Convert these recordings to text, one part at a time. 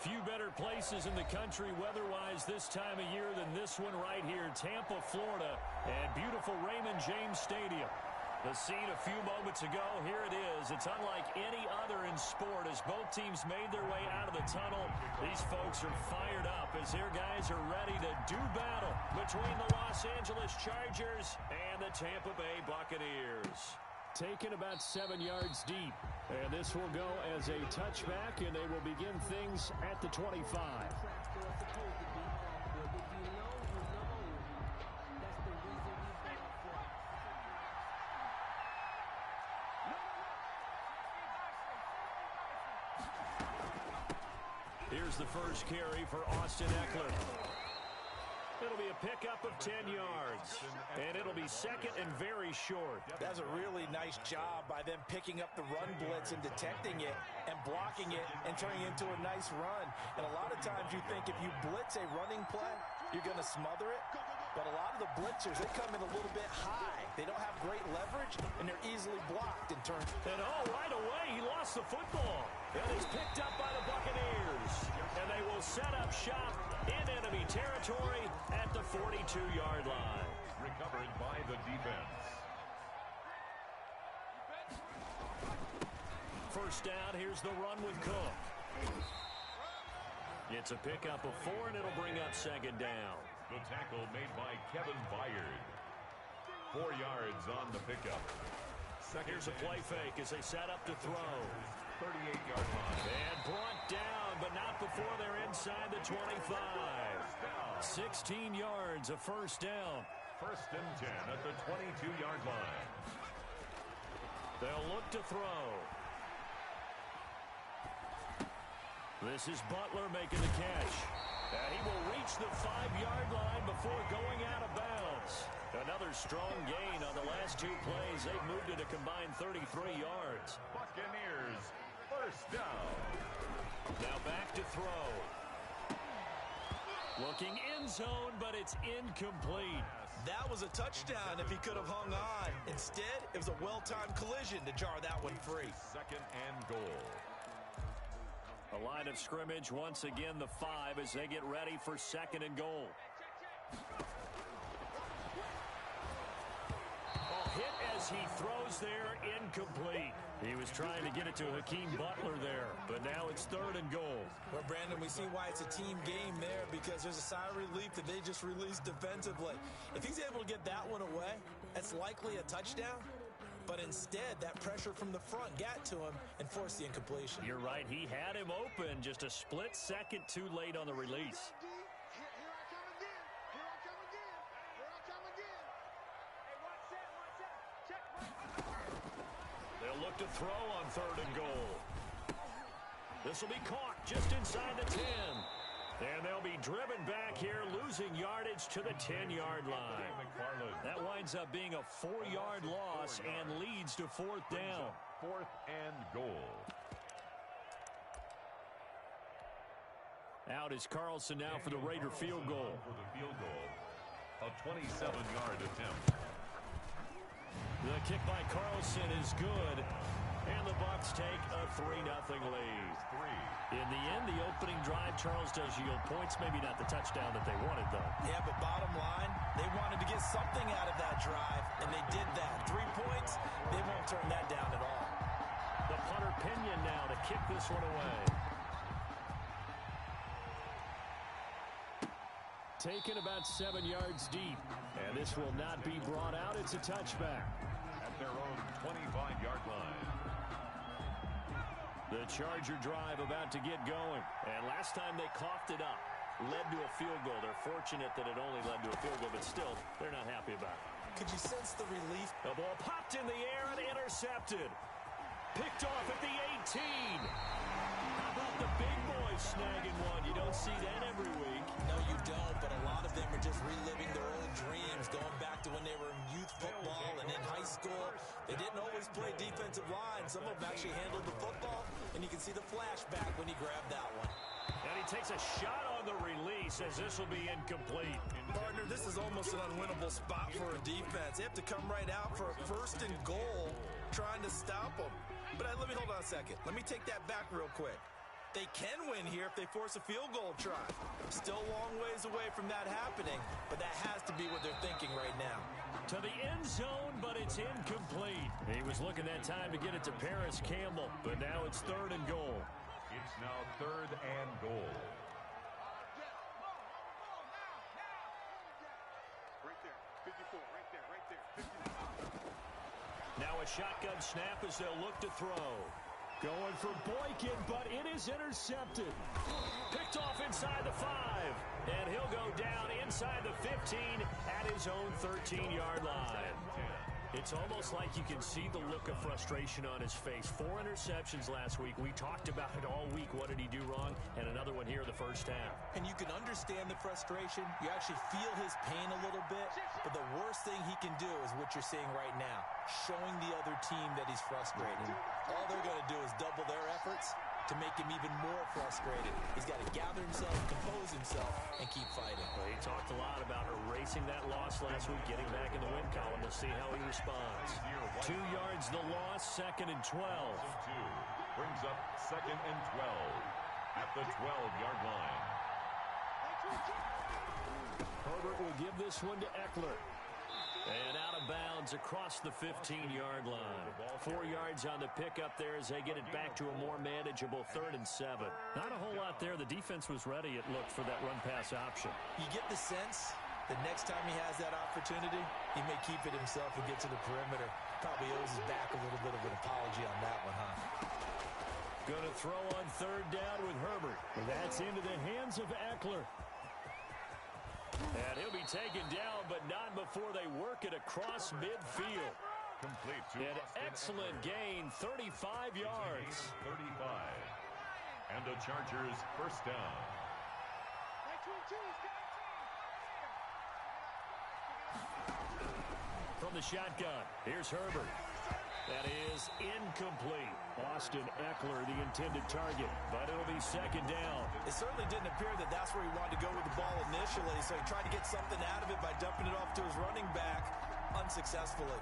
few better places in the country weather-wise this time of year than this one right here, Tampa, Florida, and beautiful Raymond James Stadium. The scene a few moments ago, here it is. It's unlike any other in sport as both teams made their way out of the tunnel. These folks are fired up as their guys are ready to do battle between the Los Angeles Chargers and the Tampa Bay Buccaneers. Taken about 7 yards deep. And this will go as a touchback, and they will begin things at the 25. Here's the first carry for Austin Eckler. It'll be a pickup of 10 yards, and it'll be second and very short. That's a really nice job by them picking up the run blitz and detecting it and blocking it and turning it into a nice run. And a lot of times you think if you blitz a running play, you're going to smother it. But a lot of the blitzers, they come in a little bit high. They don't have great leverage, and they're easily blocked in turn. And right away, he lost the football. And it's picked up by the Buccaneers. And they will set up shop in enemy territory at the 42-yard line. Recovered by the defense. First down, here's the run with Cook. It's a pickup of 4, and it'll bring up second down. The tackle made by Kevin Byard. 4 yards on the pickup. Here's a play fake as they set up to throw. 38-yard line. And brought down, but not before they're inside the 25. 16 yards, a first down. First and 10 at the 22-yard line. They'll look to throw. This is Butler making the catch. And he will reach the 5-yard line before going out of bounds. Another strong gain on the last 2 plays. They've moved it a combined 33 yards. Buccaneers, first down. Now back to throw. Looking end zone, but it's incomplete. That was a touchdown if he could have hung on. Instead, it was a well-timed collision to jar that one free. Second and goal. A line of scrimmage, once again the 5 as they get ready for second and goal. Hit as he throws there, incomplete. He was trying to get it to Hakeem Butler there, but now it's third and goal. Well, Brandon, we see why it's a team game there because there's a sigh of relief that they just released defensively. If he's able to get that one away, that's likely a touchdown. But instead, that pressure from the front got to him and forced the incompletion. You're right. He had him open just a split second too late on the release. They'll look to throw on third and goal. This will be caught just inside the 10. And they'll be driven back here, losing yardage to the 10-yard line. That winds up being a 4-yard loss and leads to fourth down. Fourth and goal. Out is Carlson now for the Raider field goal. For the field goal, a 27-yard attempt. The kick by Carlson is good. And the Bucs take a 3-0 lead. In the end, the opening drive, Charles, does yield points. Maybe not the touchdown that they wanted, though. Yeah, but bottom line, they wanted to get something out of that drive, and they did that. 3 points, they won't turn that down at all. The punter Pinion now to kick this one away. Taken about 7 yards deep. And this will not be brought out. It's a touchback. At their own 25-yard line. The Charger drive about to get going. And last time they coughed it up, led to a field goal. They're fortunate that it only led to a field goal, but still, they're not happy about it. Could you sense the relief? The ball popped in the air and intercepted. Picked off at the 18. How about the big boys snagging one? You don't see that every week. No, you don't, but a lot of them are just reliving their old dreams, going back to when they were in youth football and in high school. They didn't always play defensive line. Some of them actually handled the football, and you can see the flashback when he grabbed that one. And he takes a shot on the release as this will be incomplete. Partner, this is almost an unwinnable spot for a defense. They have to come right out for a first and goal trying to stop them. But let me hold on a second. Let me take that back real quick. They can win here if they force a field goal try. Still a long ways away from that happening, but that has to be what they're thinking right now. To the end zone, but it's incomplete. He was looking that time to get it to Paris Campbell, but now it's 3rd and goal. It's now 3rd and goal. Right there, 54, right there, 54. Now a shotgun snap as they'll look to throw. Going for Boykin, but it is intercepted. Picked off inside the 5. And he'll go down inside the 15 at his own 13-yard line. It's almost like you can see the look of frustration on his face. 4 interceptions last week. We talked about it all week. What did he do wrong? And another one here in the first half. And you can understand the frustration. You actually feel his pain a little bit. But the worst thing he can do is what you're seeing right now, showing the other team that he's frustrated. All they're going to do is double their efforts to make him even more frustrated. He's got to gather himself, compose himself, and keep fighting. Well, he talked a lot about erasing that loss last week, getting back in the win column. We'll see how he responds. 2 yards the loss, 2nd and 12. Brings up 2nd and 12 at the 12-yard line. Herbert will give this one to Eckler. And out of bounds across the 15-yard line. 4 yards on the pickup there as they get it back to a more manageable 3rd and 7. Not a whole lot there. The defense was ready, it looked, for that run-pass option. You get the sense that next time he has that opportunity, he may keep it himself and get to the perimeter. Probably owes his back a little bit of an apology on that one, huh? Going to throw on 3rd down with Herbert. That's into the hands of Eckler. And he'll be taken down, but not before they work it across midfield. Complete to An excellent gain, 35 yards. 35. And the Chargers first down. From the shotgun, here's Herbert. That is incomplete. Austin Eckler, the intended target, but it'll be 2nd down. It certainly didn't appear that that's where he wanted to go with the ball initially, so he tried to get something out of it by dumping it off to his running back unsuccessfully.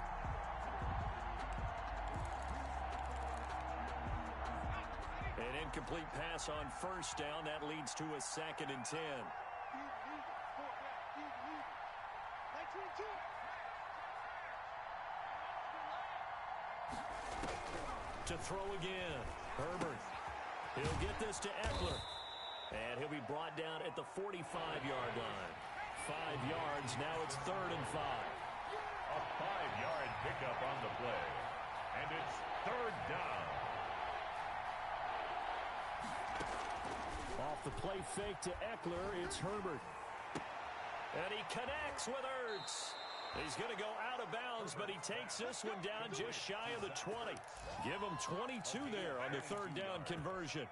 An incomplete pass on 1st down. That leads to a 2nd and 10. To throw again, Herbert. He'll get this to Eckler. And he'll be brought down at the 45-yard line. 5 yards, now it's 3rd and 5. A 5-yard pickup on the play. And it's 3rd down. Off the play fake to Eckler, it's Herbert. And he connects with Ertz. He's going to go out of bounds, but he takes this one down just shy of the 20. Give him 22 there on the 3rd down conversion.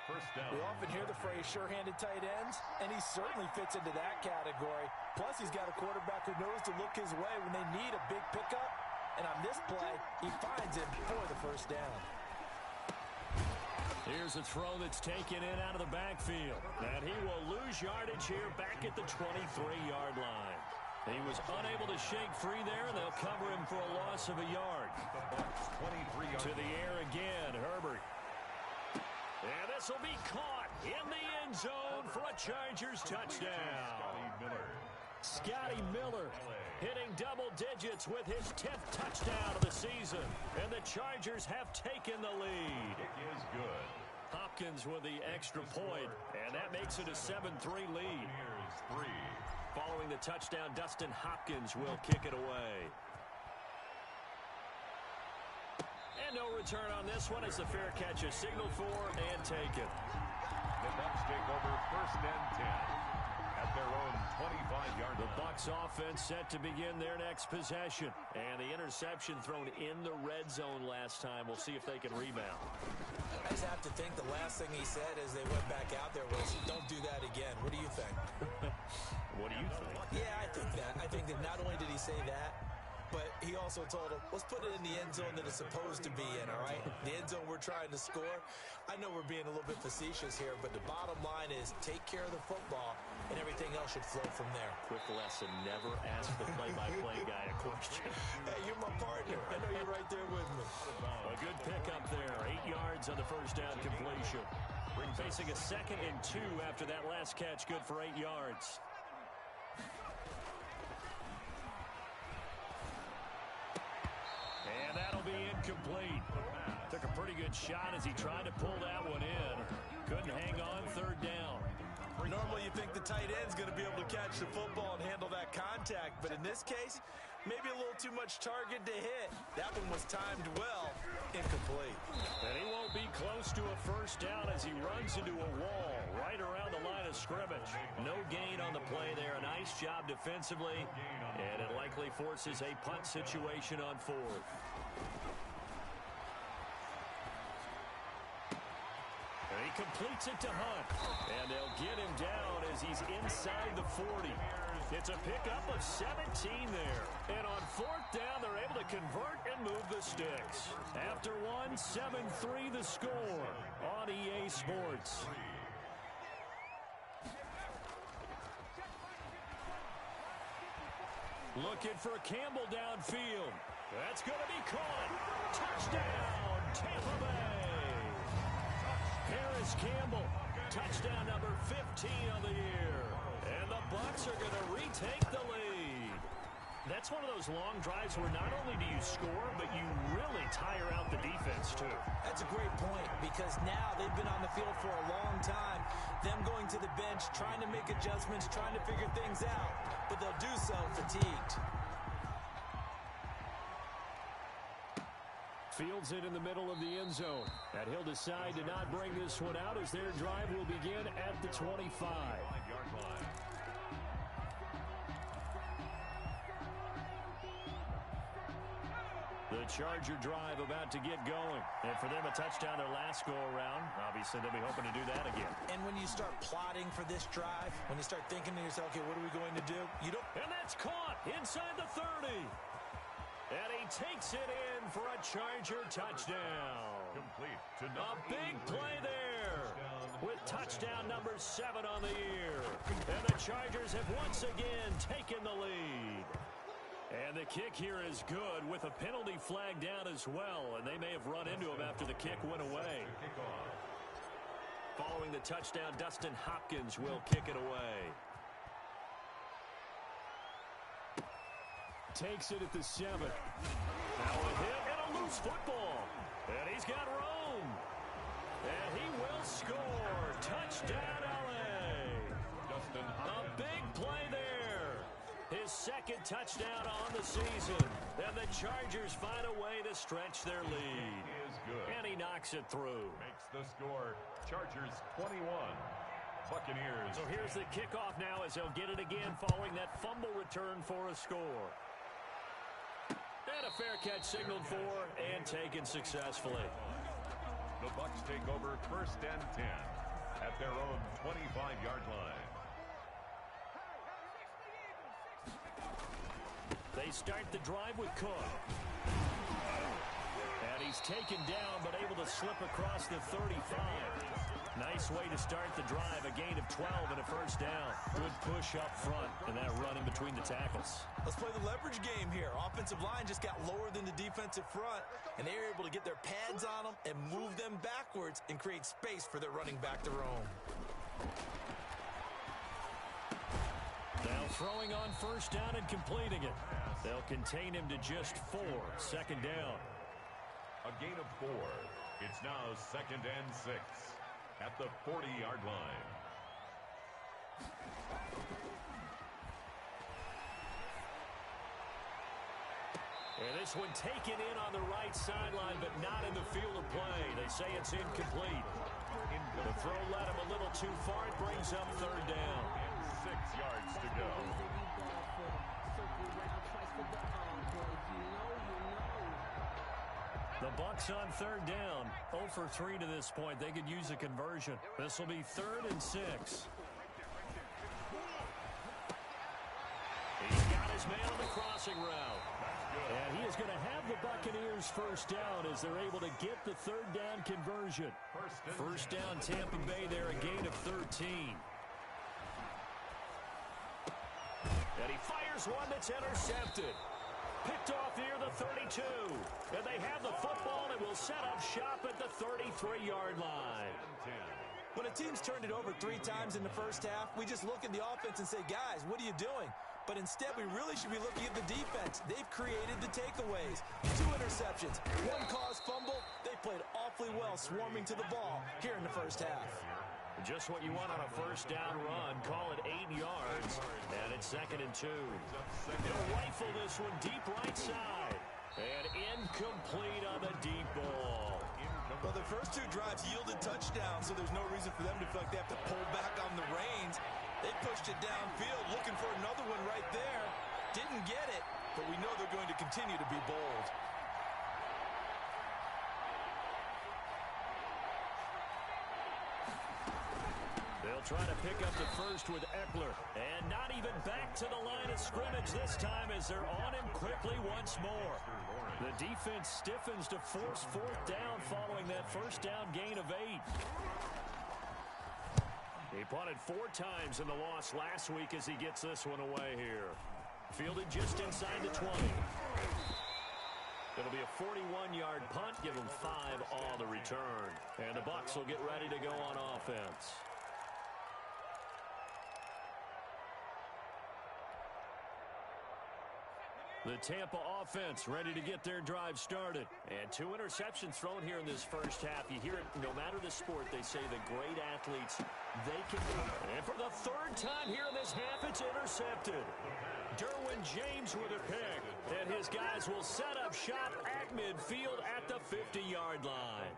First down. We often hear the phrase sure-handed tight ends, and he certainly fits into that category. Plus, he's got a quarterback who knows to look his way when they need a big pickup. And on this play, he finds him for the 1st down. Here's a throw that's taken in out of the backfield. And he will lose yardage here back at the 23-yard line. He was unable to shake free there, and they'll cover him for a loss of a yard. To the air again, Herbert. And this will be caught in the end zone for a Chargers touchdown. Scotty Miller hitting double digits with his 10th touchdown of the season. And the Chargers have taken the lead. It is good. Hopkins with the extra point, and that makes it a 7-3 lead. Here's 3. Following the touchdown, Dustin Hopkins will kick it away. And no return on this one as the fair catch is signaled for and taken. The Bucs take over 1st and 10 at their own 25-yard line. The Bucs offense set to begin their next possession. And the interception thrown in the red zone last time. We'll see if they can rebound. I just have to think the last thing he said as they went back out there was, don't do that again. What do you think? What do you think? Yeah, I think that. I think that not only did he say that, but he also told him, let's put it in the end zone that it's supposed to be in, all right? The end zone we're trying to score. I know we're being a little bit facetious here, but the bottom line is take care of the football, and everything else should flow from there. Quick lesson, never ask the play-by-play guy a question. Hey, you're my partner. I know you're right there with me. A good pickup there. 8 yards on the 1st down completion. Facing a 2nd and 2 after that last catch, good for 8 yards. And that'll be incomplete. Took a pretty good shot as he tried to pull that one in. Couldn't hang on, 3rd down. Normally you think the tight end's going to be able to catch the football and handle that contact, but in this case, maybe a little too much target to hit. That one was timed well, incomplete. And he won't be close to a 1st down as he runs into a wall right around the line of scrimmage. No gain on the play there. A nice job defensively, and it likely forces a punt situation on 4th. And he completes it to Hunt. And they'll get him down as he's inside the 40. It's a pickup of 17 there. And on 4th down, they're able to convert and move the sticks. After one, 7-3 the score on EA Sports. Looking for Campbell downfield. That's going to be caught. Touchdown, Tampa Bay. Harris Campbell, touchdown number 15 of the year. And the Bucs are going to retake the lead. That's one of those long drives where not only do you score, but you really tire out the defense, too. That's a great point, because now they've been on the field for a long time. Them going to the bench, trying to make adjustments, trying to figure things out, but they'll do so fatigued. Fields it in the middle of the end zone. And he'll decide to not bring this one out as their drive will begin at the 25. The Charger drive about to get going. And for them, a touchdown their last go-around. Obviously, they'll be hoping to do that again. And when you start plotting for this drive, when you start thinking to yourself, okay, what are we going to do? You don't... And that's caught inside the 30. And he takes it in for a Charger touchdown. Complete to A big play there with touchdown number 7 on the year. And the Chargers have once again taken the lead. And the kick here is good with a penalty flag down as well. And they may have run into him after the kick went away. Following the touchdown, Dustin Hopkins will kick it away. Takes it at the 7. Now a hit and a loose football. And he's got Rome. And he will score. Touchdown, L.A. A big play there. His 2nd touchdown on the season. And the Chargers find a way to stretch their lead. Is good. And he knocks it through. Makes the score. Chargers 21. Buccaneers. So here's the kickoff now as they'll get it again following that fumble return for a score. And a fair catch signaled for and taken successfully. The Bucs take over 1st and 10 at their own 25-yard line. They start the drive with Cook. And he's taken down but able to slip across the 35. Nice way to start the drive. A gain of 12 and a 1st down. Good push up front and that run in between the tackles. Let's play the leverage game here. Offensive line just got lower than the defensive front, and they were able to get their pads on them and move them backwards and create space for their running back to roam. Now throwing on 1st down and completing it. They'll contain him to just 4. 2nd down. A gain of 4. It's now 2nd and 6 at the 40-yard line. And this one taken in on the right sideline, but not in the field of play. They say it's incomplete. The throw led him a little too far. It brings up 3rd down. And 6 yards to go. The Bucs on 3rd down. 0 for 3 to this point. They could use a conversion. This will be 3rd and 6. He's got his man on the crossing route. And he is going to have the Buccaneers 1st down as they're able to get the 3rd down conversion. 1st down Tampa Bay there, a gain of 13. And he fires one that's intercepted. Picked off near the 32. And they have the football and will set up shop at the 33-yard line. When a team's turned it over 3 times in the first half, we just look at the offense and say, guys, what are you doing? But instead, we really should be looking at the defense. They've created the takeaways. 2 interceptions, 1 caused fumble. They played awfully well swarming to the ball here in the first half. Just what you want on a first down run. Call it 8 yards. And it's 2nd and 2. They'll rifle this one deep right side. And incomplete on the deep ball. Well, the first 2 drives yielded touchdowns, so there's no reason for them to feel like they have to pull back on the reins. They pushed it downfield, looking for another one right there. Didn't get it, but we know they're going to continue to be bold. They'll try to pick up the first with Eckler. And not even back to the line of scrimmage this time as they're on him quickly once more. The defense stiffens to force 4th down following that first down gain of 8. He punted 4 times in the loss last week as he gets this one away here. Fielded just inside the 20. It'll be a 41-yard punt, give him 5 on the return. And the Bucs will get ready to go on offense. The Tampa offense ready to get their drive started. And 2 interceptions thrown here in this first half. You hear it no matter the sport, they say the great athletes, they can do it. And for the 3rd time here in this half, it's intercepted. Derwin James with a pick. And his guys will set up shop at midfield at the 50-yard line.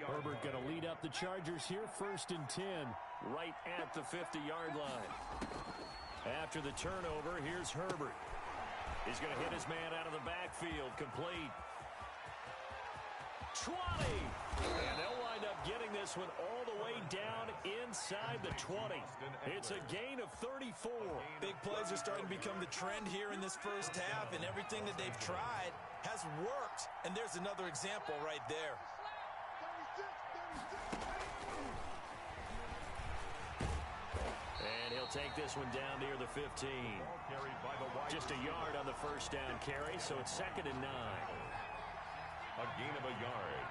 Herbert going to lead up the Chargers here, 1st and 10, right at the 50-yard line. After the turnover, here's Herbert. He's going to hit his man out of the backfield, complete. 20! And they'll wind up getting this one all the way down inside the 20. It's a gain of 34. Big plays are starting to become the trend here in this first half, and everything that they've tried has worked. And there's another example right there. And he'll take this one down near the 15. Just a yard on the first down carry, so it's 2nd and 9. A gain of a yard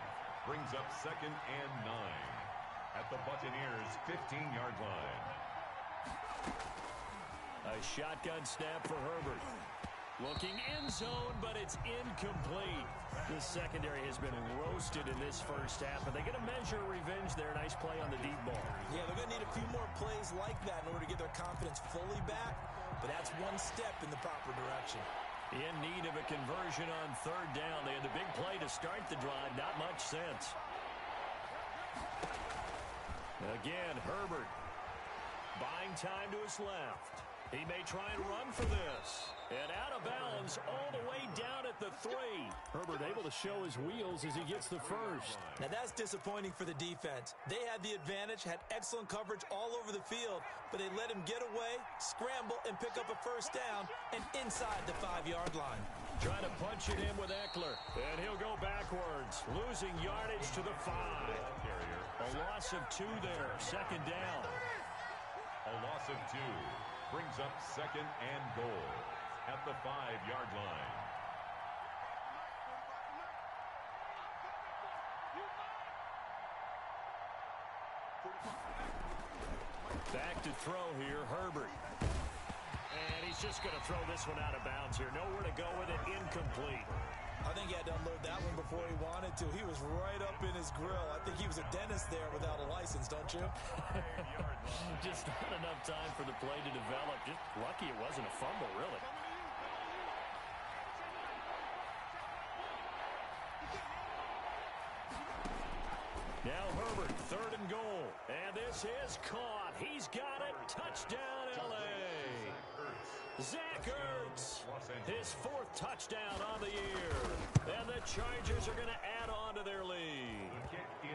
brings up 2nd and 9 at the Buccaneers' 15-yard line. A shotgun snap for Herbert. Looking end zone, but it's incomplete. The secondary has been roasted in this first half, and they get a measure of revenge there. Nice play on the deep ball. Yeah, they're going to need a few more plays like that in order to get their confidence fully back, but that's one step in the proper direction. In need of a conversion on 3rd down. They had the big play to start the drive. Not much sense. Again, Herbert buying time to his left. He may try and run for this. And out of bounds all the way down at the 3. Herbert able to show his wheels as he gets the first. Now that's disappointing for the defense. They had the advantage, had excellent coverage all over the field, but they let him get away, scramble, and pick up a first down and inside the 5-yard line. Trying to punch it in with Eckler. And he'll go backwards, losing yardage to the 5. A loss of 2 there, 2nd down. A loss of 2 brings up 2nd and goal at the 5-yard line. Back to throw here, Herbert. And he's just going to throw this one out of bounds here. Nowhere to go with it, incomplete. I think he had to unload that one before he wanted to. He was right up in his grill. I think he was a dentist there without a license, don't you? Just not enough time for the play to develop. Just lucky it wasn't a fumble, really. Now Herbert, 3rd and goal. And this is caught. He's got it. Touchdown, L.A. Zach Ertz, his 4th touchdown on the year. And the Chargers are going to add on to their lead.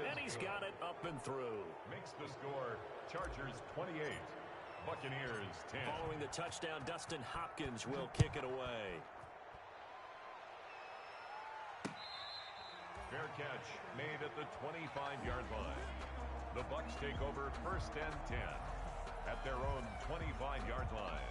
And he's got it up and through. Makes the score Chargers 28, Buccaneers 10. Following the touchdown, Dustin Hopkins will kick it away. Fair catch made at the 25-yard line. The Bucs take over 1st and 10 at their own 25-yard line.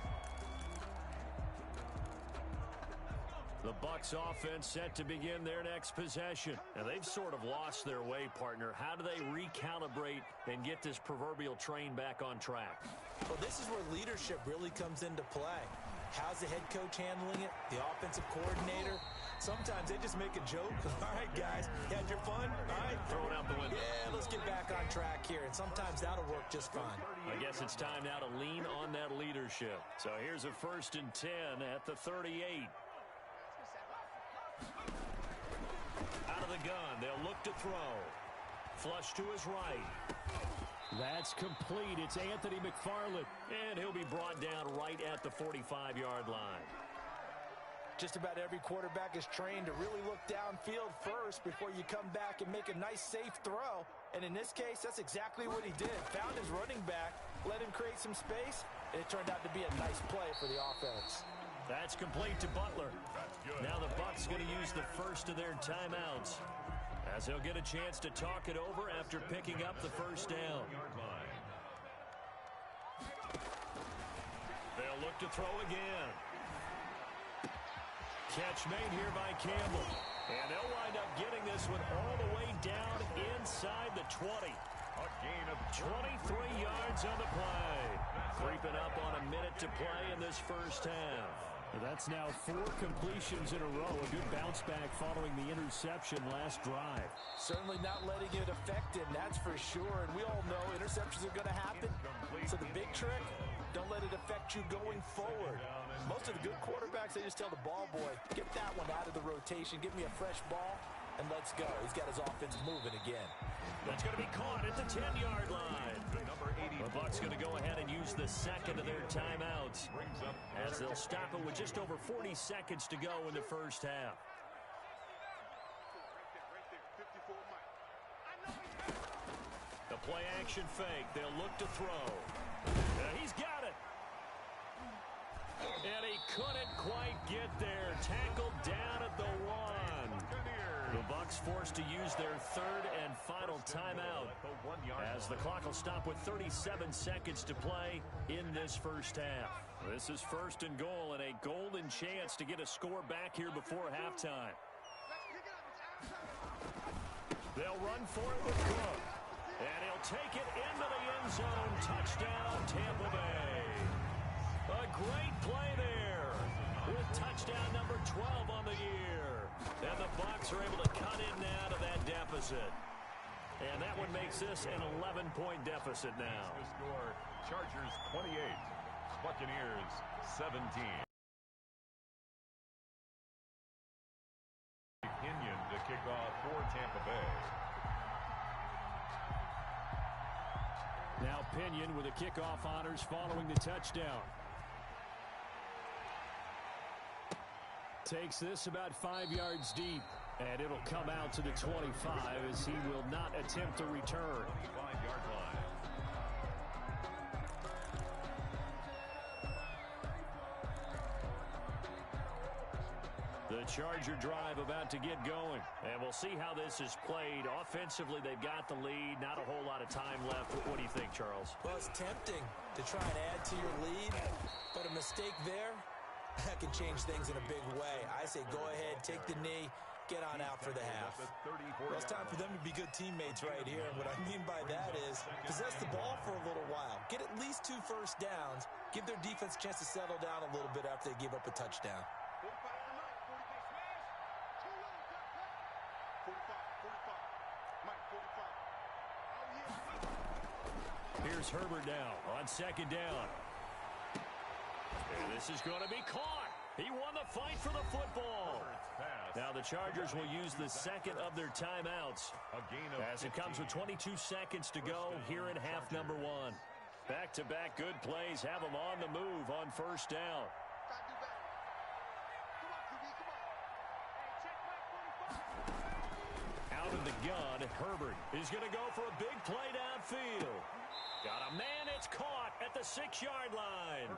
The Bucs offense set to begin their next possession. Now, they've sort of lost their way, partner. How do they recalibrate and get this proverbial train back on track? Well, this is where leadership really comes into play. How's the head coach handling it? The offensive coordinator? Sometimes they just make a joke. All right, guys, you had your fun? All right. Throw it out the window. Yeah, let's get back on track here. And sometimes that'll work just fine. I guess it's time now to lean on that leadership. So here's a 1st and 10 at the 38. Out of the gun, they'll look to throw. Flush to his right. That's complete. It's Anthony McFarland, and he'll be brought down right at the 45-yard line. Just about every quarterback is trained to really look downfield first before you come back and make a nice, safe throw. And in this case, that's exactly what he did. Found his running back, let him create some space, and it turned out to be a nice play for the offense. That's complete to Butler. Now the Bucs going to use the first of their timeouts, as they'll get a chance to talk it over after picking up the first down. They'll look to throw again. Catch made here by Campbell. And they'll wind up getting this one all the way down inside the 20. A gain of 23 yards on the play. Creeping up on a minute to play in this first half. That's now 4 completions in a row. A good bounce back following the interception last drive. Certainly not letting it affect him, that's for sure. And we all know interceptions are going to happen. So the big trick, don't let it affect you going forward. Most of the good quarterbacks, they just tell the ball boy, get that one out of the rotation, give me a fresh ball, and let's go. He's got his offense moving again. That's going to be caught at the 10-yard line. The Bucs going to go ahead and use the second of their timeouts, as they'll stop it with just over 40 seconds to go in the first half. The play action fake. They'll look to throw. He's got it. And he couldn't quite get there. Tackled down at the 1. The Bucs forced to use their 3rd and final timeout, as the clock will stop with 37 seconds to play in this first half. This is 1st and goal, and a golden chance to get a score back here before halftime. They'll run for it with Cook, and he'll take it into the end zone. Touchdown, Tampa Bay. A great play there, with touchdown number 12 on the year. And the Bucs are able to cut in now to that deficit. And that one makes this an 11-point deficit now. The score, Chargers 28, Buccaneers 17. Pinion to kick off for Tampa Bay. Now Pinion with the kickoff honors following the touchdown. Takes this about 5 yards deep, and it'll come out to the 25 as he will not attempt to return. 5-yard line. The Charger drive about to get going, and we'll see how this is played. Offensively, they've got the lead. Not a whole lot of time left. What do you think, Charles? Well, it's tempting to try and add to your lead, but a mistake there, that can change things in a big way. I say go ahead, take the knee, get on out for the half. Well, it's time for them to be good teammates right here. And what I mean by that is possess the ball for a little while. Get at least 2 first downs. Give their defense a chance to settle down a little bit after they give up a touchdown. 45. Here's Herbert now on 2nd down. And this is going to be caught. He won the fight for the football. Now the Chargers will use the second of their timeouts, as it comes with 22 seconds to go here in half number 1. Back-to-back good plays have them on the move on 1st down. Out of the gun, Herbert is going to go for a big play downfield. Got a man, it's caught at the 6-yard line.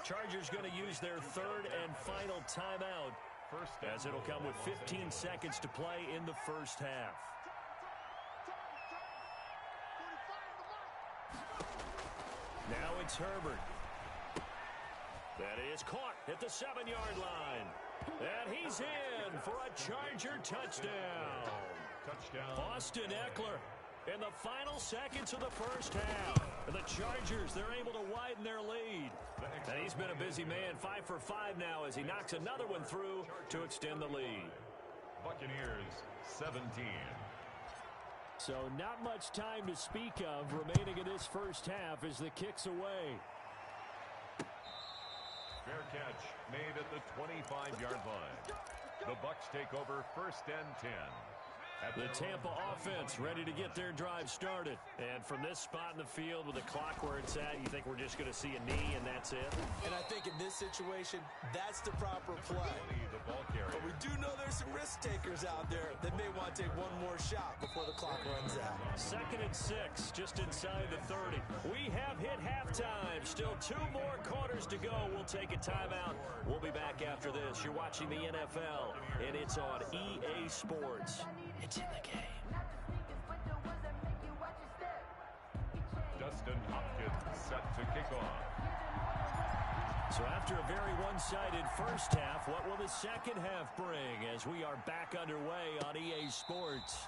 Chargers going to use their 3rd and final timeout, as it'll come with 15 seconds to play in the first half. Now it's Herbert. That is caught at the 7-yard line. And he's He's in for a Charger touchdown. Touchdown. Austin Eckler in the final seconds of the first half. And the Chargers, they're able to widen their lead. And he's been a busy man, 5 for 5 now as he knocks another one through to extend the lead. Buccaneers 17. So not much time to speak of remaining in this first half as the kick's away. Fair catch made at the 25-yard line. The Bucs take over 1st and 10. The Tampa offense ready to get their drive started. And from this spot in the field with the clock where it's at, you think we're just going to see a knee and that's it? And I think in this situation, that's the proper play. The ball carrier. But we do know there's some risk takers out there that may want to take one more shot before the clock runs out. 2nd and 6, just inside the 30. We have hit halftime. Still 2 more quarters to go. We'll take a timeout. We'll be back after this. You're watching the NFL, and it's on EA Sports. It's in the game. Dustin Hopkins set to kick off. So after a very one-sided first half, what will the second half bring as we are back underway on EA Sports?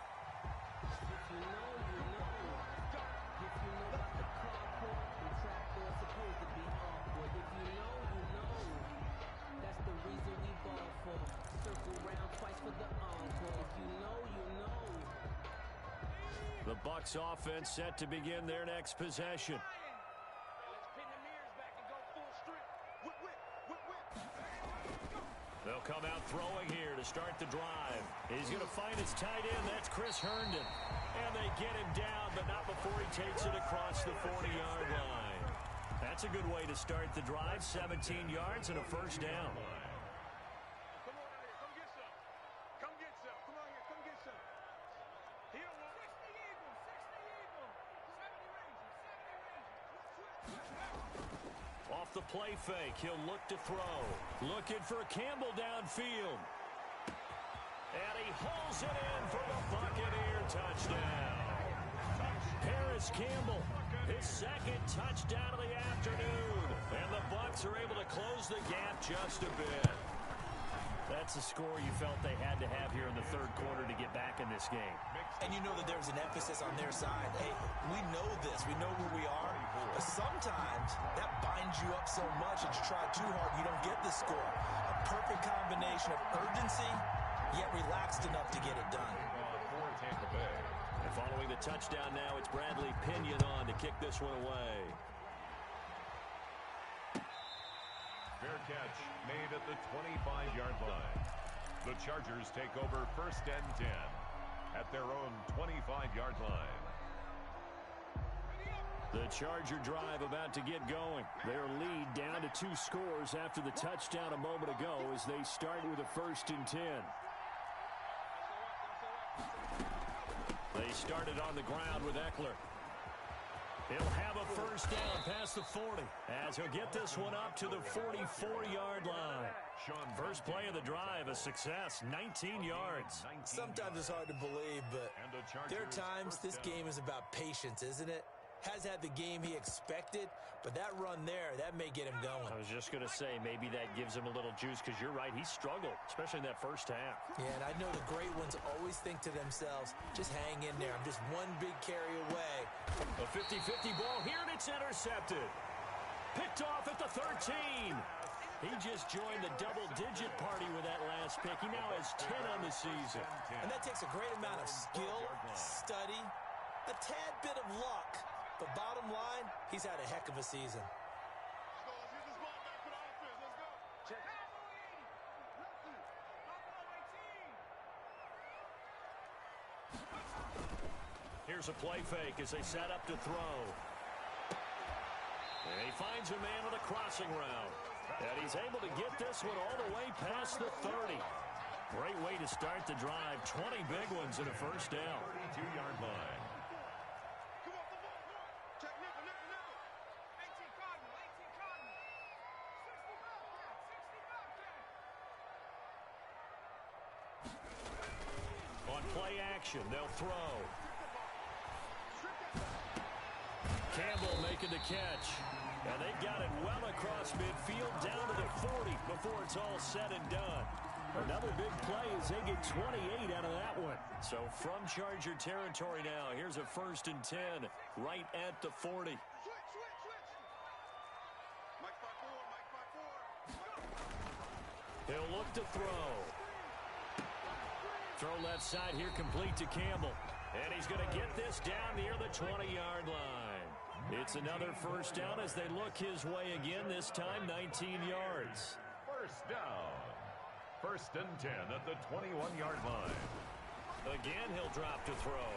The Bucs offense set to begin their next possession. They'll come out throwing here to start the drive. He's going to find his tight end. That's Chris Herndon. And they get him down, but not before he takes it across the 40-yard line. That's a good way to start the drive. 17 yards and a first down. Off the play fake, he'll look to throw. Looking for Campbell downfield. And he hauls it in for the Buccaneer touchdown. Paris Campbell, his 2nd touchdown of the afternoon. And the Bucs are able to close the gap just a bit. That's a score you felt they had to have here in the 3rd quarter to get back in this game. And you know that there's an emphasis on their side. Hey, we know this. We know where we are. But sometimes that binds you up so much that you try too hard, you don't get the score. A perfect combination of urgency, yet relaxed enough to get it done. For Tampa Bay. And following the touchdown now, it's Bradley Pinion on to kick this one away. Fair catch made at the 25-yard line. The Chargers take over 1st and 10 at their own 25-yard line. The Charger drive about to get going. Their lead down to 2 scores after the touchdown a moment ago as they start with a 1st and 10. They started on the ground with Eckler. He'll have a first down past the 40 as he'll get this one up to the 44-yard line. First play of the drive, a success, 19 yards. Sometimes it's hard to believe, but there are times this game is about patience, isn't it? Has had the game he expected, but that run there, that may get him going. I was just going to say, maybe that gives him a little juice because you're right, he struggled, especially in that first half. Yeah, and I know the great ones always think to themselves, just hang in there. I'm just one big carry away. A 50-50 ball here, and it's intercepted. Picked off at the 13. He just joined the double-digit party with that last pick. He now has 10 on the season. And that takes a great amount of skill, study, a tad bit of luck. But bottom line, he's had a heck of a season. Here's a play fake as they set up to throw. And he finds a man with a crossing route. And he's able to get this one all the way past the 30. Great way to start the drive. 20 big ones and a first down. 32-yard line. On play action, they'll throw. Campbell making the catch. And they got it well across midfield down to the 40 before it's all said and done. Another big play as they get 28 out of that one. So from Charger territory now, here's a 1st and 10 right at the 40. He'll look to throw. Throw left side here, complete to Campbell. And he's going to get this down near the 20-yard line. It's another 1st down as they look his way again, this time 19 yards. 1st down. 1st and 10 at the 21-yard line. Again, he'll drop to throw.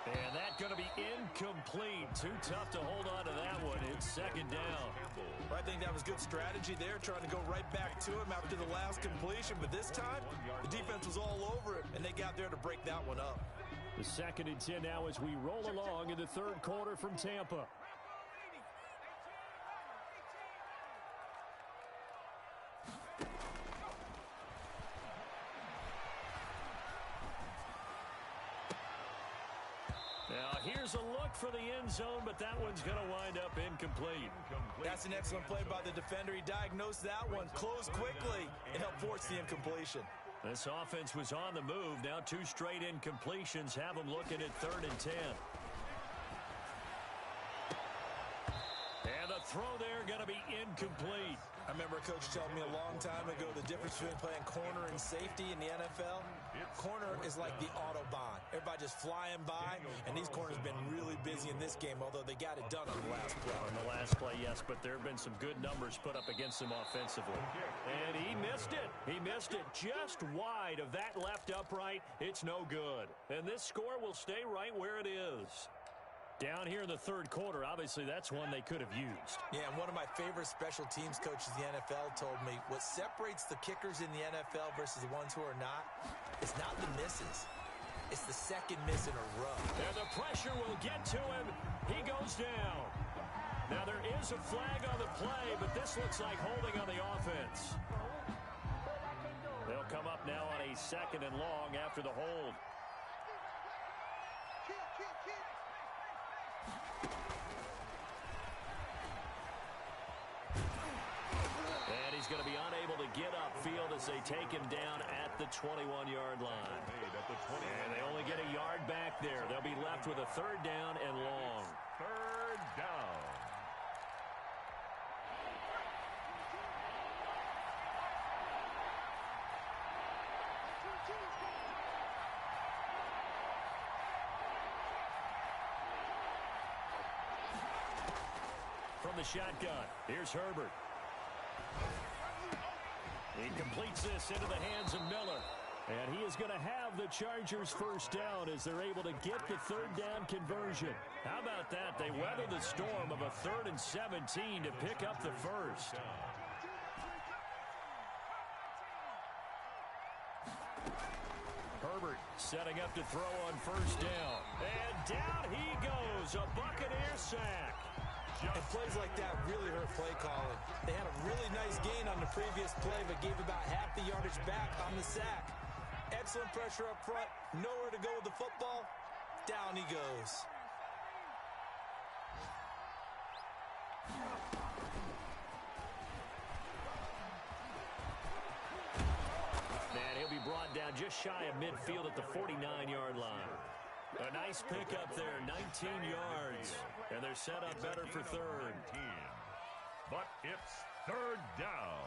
And that's going to be incomplete. Too tough to hold on to that one. It's 2nd down. Well, I think that was good strategy there, trying to go right back to him after the last completion. But this time, the defense was all over it, and they got there to break that one up. The 2nd and 10 now as we roll along in the 3rd quarter from Tampa. Now here's a look for the end zone, but that one's going to wind up incomplete. That's an excellent play by the defender. He diagnosed that one, closed quickly, and helped force the incompletion. This offense was on the move. Now 2 straight incompletions have them looking at 3rd and 10. And the throw there going to be incomplete. I remember a coach telling me a long time ago the difference between playing corner and safety in the NFL. Corner is like the Autobahn. Everybody just flying by, and these corners have been really busy in this game, although they got it done on the last play. On the last play, yes, but there have been some good numbers put up against him offensively. And he missed it. He missed it just wide of that left upright. It's no good. And this score will stay right where it is. Down here in the 3rd quarter, obviously that's one they could have used. Yeah, and one of my favorite special teams coaches in the NFL told me what separates the kickers in the NFL versus the ones who are not is not the misses. It's the 2nd miss in a row. And the pressure will get to him. He goes down. Now there is a flag on the play, but this looks like holding on the offense. They'll come up now on a 2nd and long after the hold. And he's going to be unable to get upfield as they take him down at the 21-yard line. And they only get a yard back there. They'll be left with a 3rd down and long. 3rd down. From the shotgun, here's Herbert. He completes this into the hands of Miller. And he is going to have the Chargers 1st down as they're able to get the 3rd down conversion. How about that? They weather the storm of a 3rd and 17 to pick up the 1st. Herbert setting up to throw on 1st down. And down he goes. A Buccaneer sack. And plays like that really hurt play calling. They had a really nice gain on the previous play, but gave about half the yardage back on the sack. Excellent pressure up front. Nowhere to go with the football. Down he goes. And he'll be brought down just shy of midfield at the 49-yard line. A nice pickup there, 19 yards. And they're set up better for 3rd. But it's 3rd down.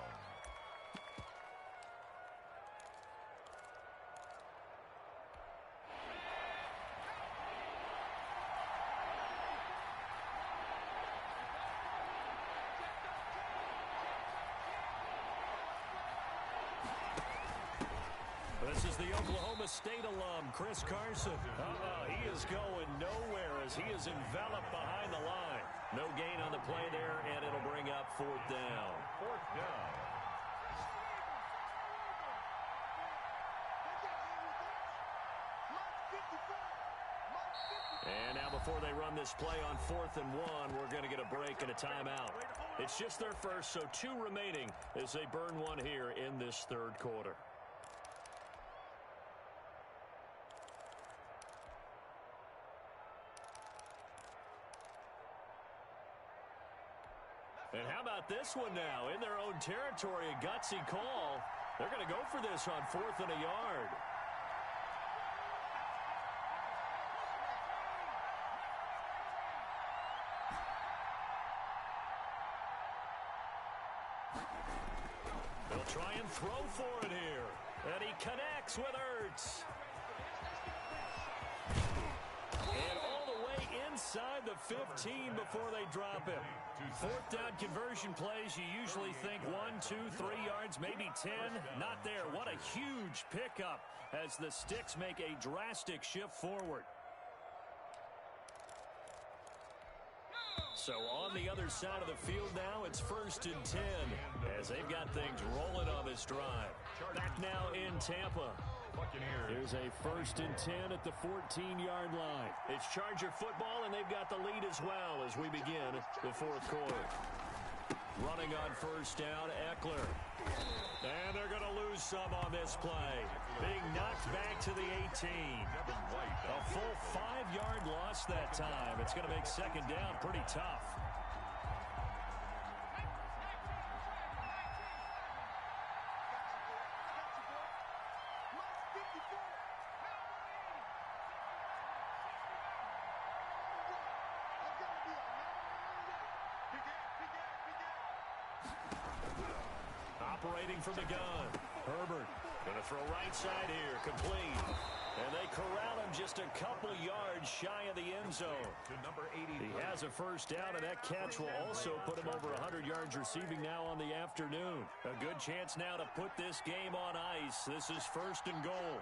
This is the Oklahoma State alum, Chris Carson. He is going nowhere as he is enveloped behind the line. No gain on the play there, and it'll bring up 4th down. 4th down. And now before they run this play on 4th and 1, we're going to get a break and a timeout. It's just their first, so 2 remaining as they burn one here in this 3rd quarter. And how about this one now? In their own territory, a gutsy call. They're going to go for this on 4th and a yard. They'll try and throw for it here. And he connects with Ertz. And all the way inside the 15 before they drop him. 4th down conversion plays, you usually think 1, 2, 3 yards, maybe 10. Not there. What a huge pickup as the Sticks make a drastic shift forward. So on the other side of the field now, it's 1st and 10 as they've got things rolling on this drive. Back now in Tampa. Here's a 1st and 10 at the 14-yard line. It's Charger football, and they've got the lead as well as we begin the 4th quarter. Running on 1st down, Eckler. And they're going to lose some on this play. Being knocked back to the 18. A full 5-yard loss that time. It's going to make 2nd down pretty tough. Operating from the gun. Herbert going to throw right side here. Complete. And they corral him just a couple yards shy of the end zone. He has a 1st down, and that catch will also put him over 100 yards receiving now on the afternoon. A good chance now to put this game on ice. This is 1st and goal.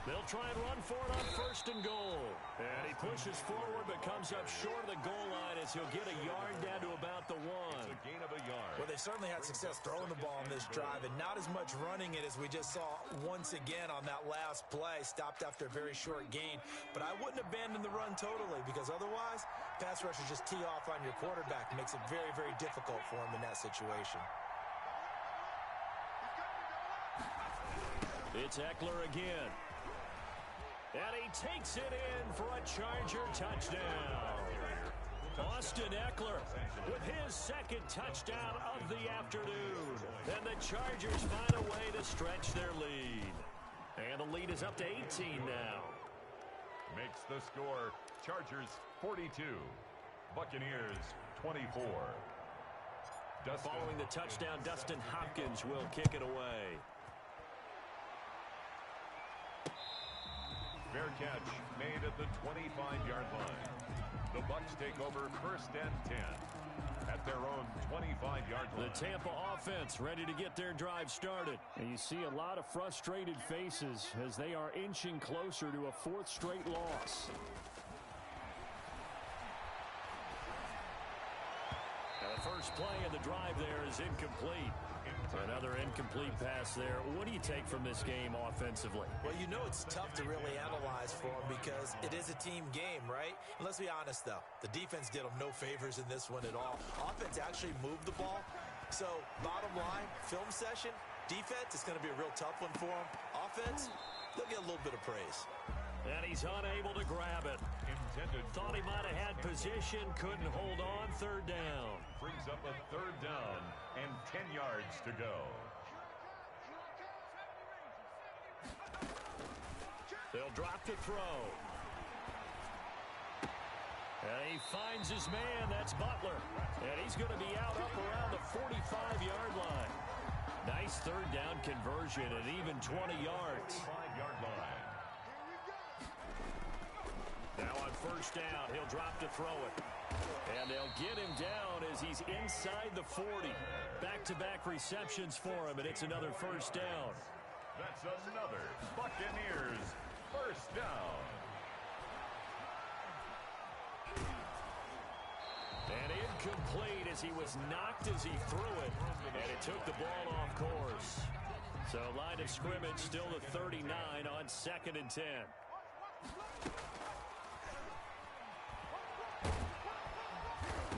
They'll try and run for it on 1st and goal. And he pushes forward but comes up short of the goal line as he'll get a yard down to about the 1. It's a gain of a yard. Well, they certainly had success throwing the ball on this drive and not as much running it as we just saw once again on that last play. Stopped after a very short gain. But I wouldn't abandon the run totally because otherwise, pass rushers just tee off on your quarterback. It makes it very, very difficult for him in that situation. It's Eckler again. And he takes it in for a Charger touchdown. Austin Eckler with his 2nd touchdown of the afternoon. And the Chargers find a way to stretch their lead. And the lead is up to 18 now. Makes the score Chargers 42, Buccaneers 24. Following the touchdown, Dustin Hopkins will kick it away. Fair catch made at the 25-yard line. The Bucs take over 1st and 10 at their own 25-yard line. The Tampa offense ready to get their drive started. And you see a lot of frustrated faces as they are inching closer to a 4th straight loss. Now the first play of the drive there is incomplete. Another incomplete pass there. What do you take from this game offensively? Well, you know it's tough to really analyze for them because it is a team game, right? And let's be honest, though. The defense did them no favors in this one at all. Offense actually moved the ball. So, bottom line, film session, defense is going to be a real tough one for them. Offense, they'll get a little bit of praise. And he's unable to grab it. Thought he might have had position, couldn't hold on. 3rd down. Brings up a 3rd down and 10 yards to go. They'll drop to throw. And he finds his man. That's Butler. And he's going to be out up around the 45-yard line. Nice 3rd down conversion and even 20 yards. 5-yard line. Now on 1st down, he'll drop to throw it. And they'll get him down as he's inside the 40. Back-to-back receptions for him, and it's another 1st down. That's another Buccaneers 1st down. And incomplete as he was knocked as he threw it. And it took the ball off course. So line of scrimmage still the 39 on 2nd and 10.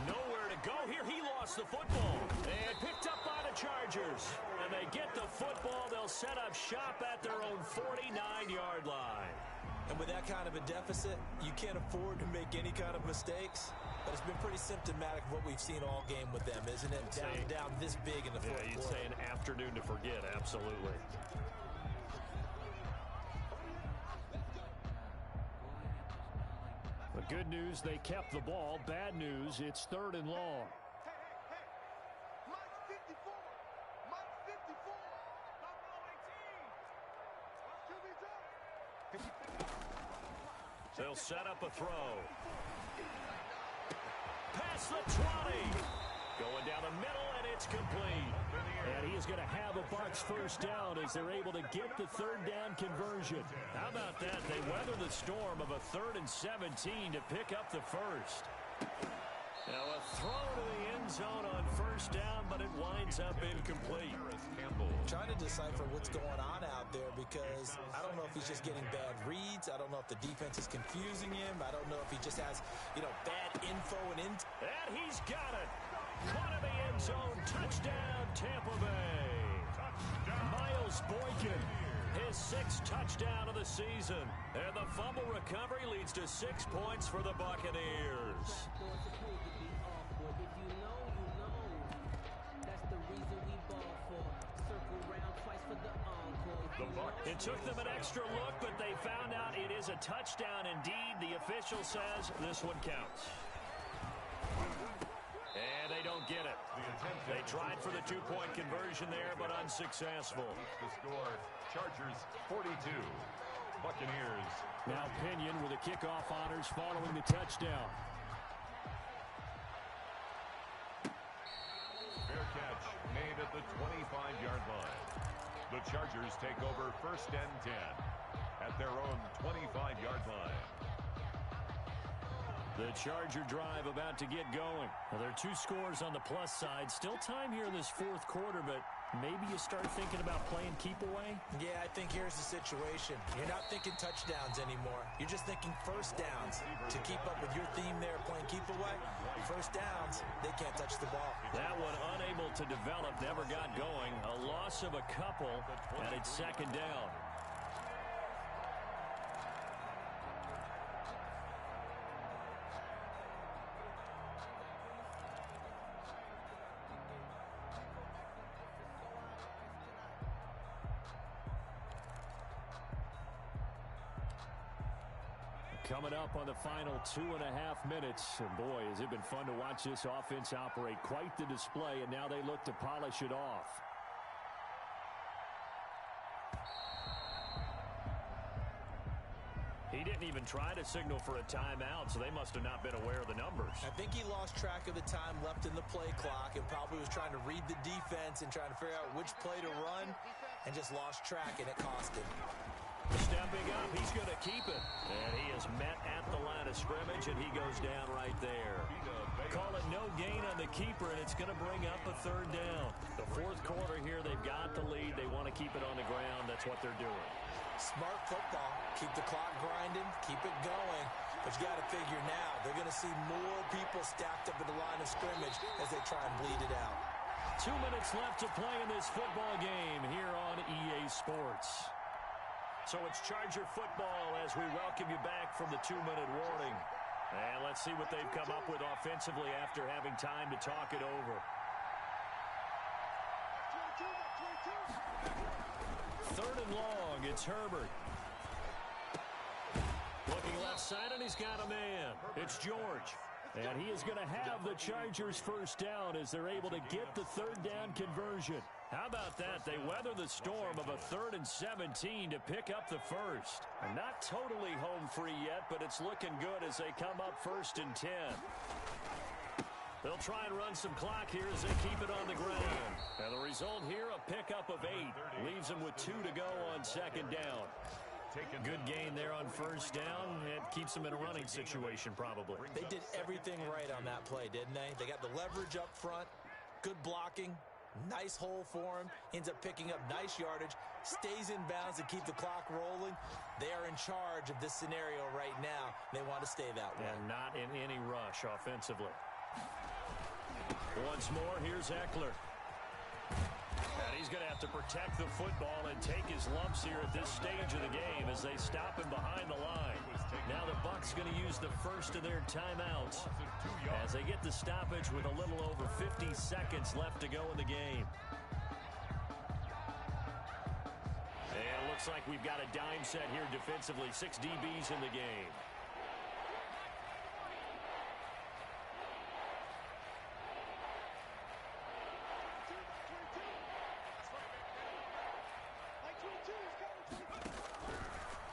Nowhere to go here. He lost the football and picked up by the Chargers. And they get the football. They'll set up shop at their own 49-yard line. And with that kind of a deficit, you can't afford to make any kind of mistakes. But it's been pretty symptomatic of what we've seen all game with them, isn't it? Down this big in the fourth quarter. You'd say an afternoon to forget, absolutely. The good news, they kept the ball. Bad news, it's 3rd and long. Mike 54. Mike 54. Buffalo 18. They'll set up a throw. Past the 20. Going down the middle, and it's complete. And he is going to have a Bucs first down as they're able to get the 3rd down conversion. How about that? They weather the storm of a 3rd and 17 to pick up the first. Now a throw to the end zone on first down, but it winds up incomplete. Trying to decipher what's going on out there because I don't know if he's just getting bad reads. I don't know if the defense is confusing him. I don't know if he just has, bad info and he's got it. Caught in the end zone. Touchdown, Tampa Bay. Miles Boykin, his 6th touchdown of the season. And the fumble recovery leads to 6 points for the Buccaneers. It took them an extra look, but they found out it is a touchdown indeed. The official says this one counts. And they don't get it. They tried for the 2-point conversion there, but unsuccessful. The score, Chargers 42, Buccaneers. Now Pinion with the kickoff honors following the touchdown. Fair catch made at the 25-yard line. The Chargers take over 1st and 10 at their own 25-yard line. The Charger drive about to get going. Well, there are 2 scores on the plus side. Still time here in this 4th quarter, but maybe you start thinking about playing keep away? Yeah, I think here's the situation. You're not thinking touchdowns anymore. You're just thinking first downs. To keep up with your theme there, playing keep away, first downs, they can't touch the ball. That one unable to develop, never got going. A loss of a couple, and it's 2nd down. Coming up on the final 2.5 minutes. And boy, has it been fun to watch this offense operate. Quite the display, and now they look to polish it off. He didn't even try to signal for a timeout, so they must have not been aware of the numbers. I think he lost track of the time left in the play clock and probably was trying to read the defense and trying to figure out which play to run and just lost track, and it cost him. Stepping up, he's going to keep it. And he is met at the line of scrimmage, and he goes down right there. Call it no gain on the keeper, and it's going to bring up a 3rd down. The 4th quarter here, they've got the lead. They want to keep it on the ground. That's what they're doing. Smart football. Keep the clock grinding. Keep it going. But you got to figure now, they're going to see more people stacked up at the line of scrimmage as they try and bleed it out. 2 minutes left to play in this football game here on EA Sports. So it's Charger football as we welcome you back from the 2-minute warning. And let's see what they've come up with offensively after having time to talk it over. 3rd and long, it's Herbert. Looking left side, and he's got a man. It's George. And he is going to have the Chargers first down as they're able to get the 3rd down conversion. How about that? They weather the storm of a 3rd and 17 to pick up the first. And not totally home free yet, but it's looking good as they come up 1st and 10. They'll try and run some clock here as they keep it on the ground. And the result here, a pickup of 8. Leaves them with 2 to go on 2nd down. Good gain there on first down. It keeps them in a running situation probably. They did everything right on that play, didn't they? They got the leverage up front, good blocking, nice hole for him, ends up picking up nice yardage, stays in bounds to keep the clock rolling. They are in charge of this scenario right now. They want to stay that way. And not in any rush offensively. Once more, here's Eckler. And he's going to have to protect the football and take his lumps here at this stage of the game as they stop him behind the line. Now the Bucs going to use the first of their timeouts as they get the stoppage with a little over 50 seconds left to go in the game. And it looks like we've got a dime set here defensively. 6 DBs in the game.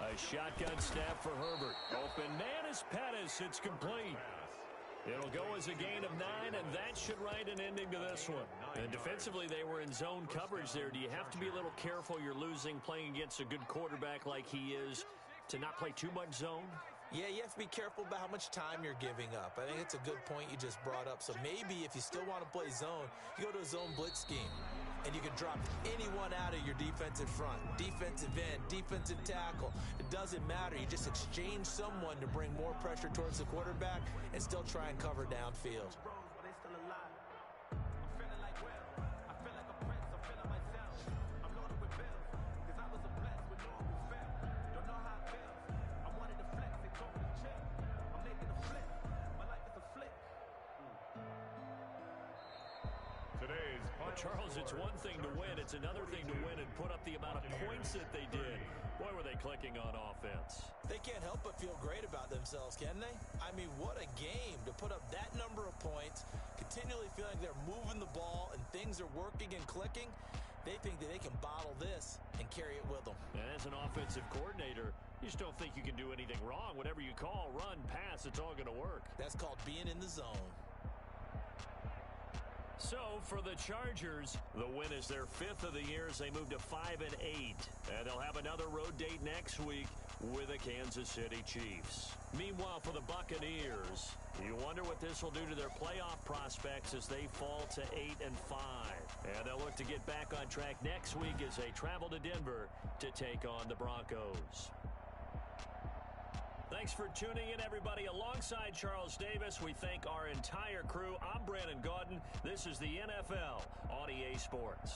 A shotgun snap for Herbert. Open man is Pettis. It's complete. It'll go as a gain of 9, and that should write an ending to this one. And defensively, they were in zone coverage there. Do you have to be a little careful? You're losing, playing against a good quarterback like he is, to not play too much zone? Yeah, you have to be careful about how much time you're giving up. I think it's a good point you just brought up. So maybe if you still want to play zone, you go to a zone blitz scheme. And you can drop anyone out of your defensive front. Defensive end, defensive tackle. It doesn't matter. You just exchange someone to bring more pressure towards the quarterback and still try and cover downfield. Charles, it's one thing to win. It's another thing to win and put up the amount of points that they did. Boy, were they clicking on offense. They can't help but feel great about themselves, can they? I mean, what a game to put up that number of points, continually feeling they're moving the ball and things are working and clicking. They think that they can bottle this and carry it with them. And as an offensive coordinator, you just don't think you can do anything wrong. Whatever you call, run, pass, it's all going to work. That's called being in the zone. So, for the Chargers, the win is their 5th of the year as they move to 5-8. And they'll have another road date next week with the Kansas City Chiefs. Meanwhile, for the Buccaneers, you wonder what this will do to their playoff prospects as they fall to 8-5. And they'll look to get back on track next week as they travel to Denver to take on the Broncos. Thanks for tuning in, everybody. Alongside Charles Davis, we thank our entire crew. I'm Brandon Gaudin. This is the NFL on EA Sports.